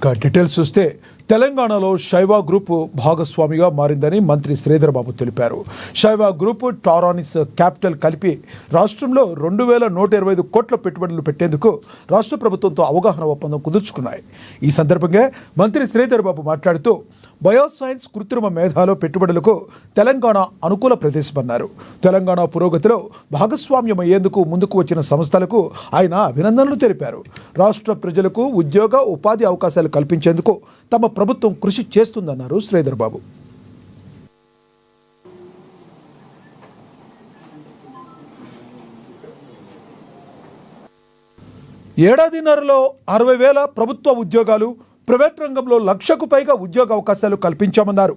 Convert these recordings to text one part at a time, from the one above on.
Details చూస్తే తెలంగాణలో శైవ గ్రూప్ భాగస్వామిగా మారిందని మంత్రి శ్రీధర్ బాబు తెలిపారు. శైవ గ్రూప్ టారానిస్ క్యాపిటల్ కలిపి రాష్ట్రంలో 2125 కోట్ల పెట్టుబడులు పెట్టేందుకు రాష్ట్ర ప్రభుత్వంతో అవగాహన ఒప్పందం కుదుర్చుకున్నాయి. ఈ సందర్భంగా మంత్రి శ్రీధర్ బాబు మాట్లాడుతూ బయోసైన్స్ కృత్రిమ మేధాలో పెట్టుబడులకు తెలంగాణ అనుకూల ప్రదేశమన్నారు. తెలంగాణ పురోగతిలో భాగస్వామ్యమయ్యేందుకు ముందుకు వచ్చిన సంస్థలకు ఆయన అభినందనలు తెలిపారు. రాష్ట్ర ప్రజలకు ఉద్యోగ ఉపాధి అవకాశాలు కల్పించేందుకు తమ ప్రభుత్వం కృషి చేస్తుందన్నారు శ్రీధర్ బాబు. ఏడాదిన్నరలో 60,000 ప్రభుత్వ ఉద్యోగాలు, ప్రైవేట్ రంగంలో 1,00,000కు పైగా ఉద్యోగ అవకాశాలు కల్పించామన్నారు.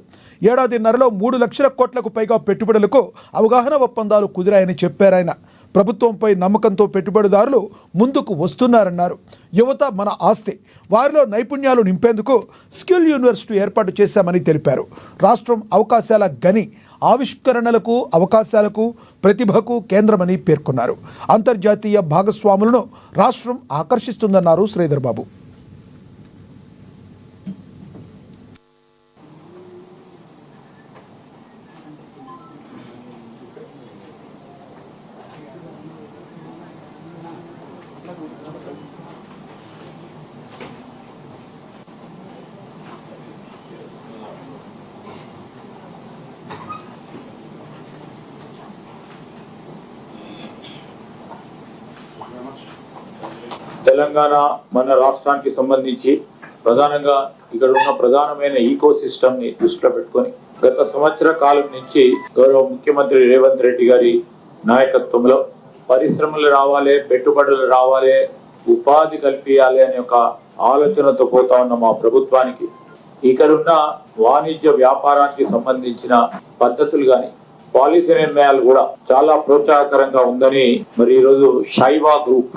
ఏడాదిన్నరలో 3 లక్షల కోట్లకు పైగా పెట్టుబడులకు అవగాహన ఒప్పందాలు కుదిరాయని చెప్పారాయన. ప్రభుత్వంపై నమ్మకంతో పెట్టుబడిదారులు ముందుకు వస్తున్నారన్నారు. యువత మన ఆస్తి, వారిలో నైపుణ్యాలు నింపేందుకు స్కిల్ యూనివర్సిటీ ఏర్పాటు చేశామని తెలిపారు. రాష్ట్రం అవకాశాల గని, ఆవిష్కరణలకు, అవకాశాలకు, ప్రతిభకు కేంద్రమని పేర్కొన్నారు. అంతర్జాతీయ భాగస్వాములను రాష్ట్రం ఆకర్షిస్తుందన్నారు శ్రీధర్ బాబు. తెలంగాణ మన రాష్ట్రానికి సంబంధించి ప్రధానంగా ఇక్కడ ఉన్న ప్రధానమైన ఈకో సిస్టమ్ ని దృష్టిలో పెట్టుకొని గత సంవత్సర కాలం నుంచి గౌరవ ముఖ్యమంత్రి రేవంత్ రెడ్డి గారి నాయకత్వంలో పరిశ్రమలు రావాలి, పెట్టుబడులు రావాలి, ఉపాధి కల్పించాలి అనే ఒక ఆలోచనతో పోతా ఉన్న మా ప్రభుత్వానికి ఇక్కడున్న వాణిజ్య వ్యాపారానికి సంబంధించిన పద్ధతులు కానీ పాలసీ నిర్ణయాలు కూడా చాలా ప్రోత్సాహకరంగా ఉందని మరి ఈరోజు శైవ గ్రూప్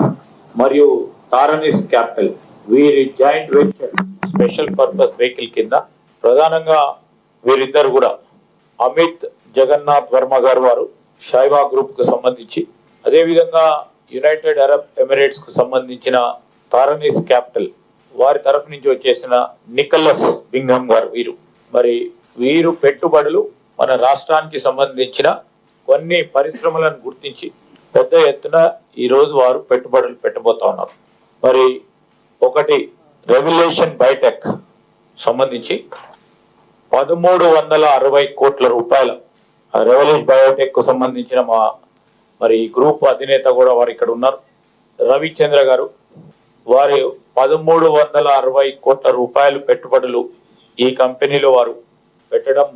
మరియు టారానిస్ క్యాపిటల్ వీరి joint venture special purpose vehicle కింద ప్రధానంగా వీరిద్దరు కూడా అమిత్ జగన్నాథ్ వర్మ గారు వారు శైవ గ్రూప్ కు సంబంధించి, అదేవిధంగా యునైటెడ్ అరబ్ ఎమిరేట్స్ కు సంబంధించిన టారానిస్ క్యాపిటల్ వారి తరఫు నుంచి వచ్చేసిన నికోలస్ బింఘమ్ గారు వీరు పెట్టుబడులు మన రాష్ట్రానికి సంబంధించిన కొన్ని పరిశ్రమలను గుర్తించి పెద్ద ఎత్తున ఈ రోజు వారు పెట్టుబడులు పెట్టబోతా ఉన్నారు. మరి ఒకటి రెవల్యూషన్ బయోటెక్ సంబంధించి 1,360 కోట్ల రూపాయల రెవల్యూషన్ బయోటెక్ కు సంబంధించిన మరి గ్రూప్ అధినేత కూడా వారు ఇక్కడ ఉన్నారు, రవిచంద్ర గారు. వారి 1,360 కోట్ల రూపాయలు పెట్టుబడులు ఈ కంపెనీలో వారు పెట్టడం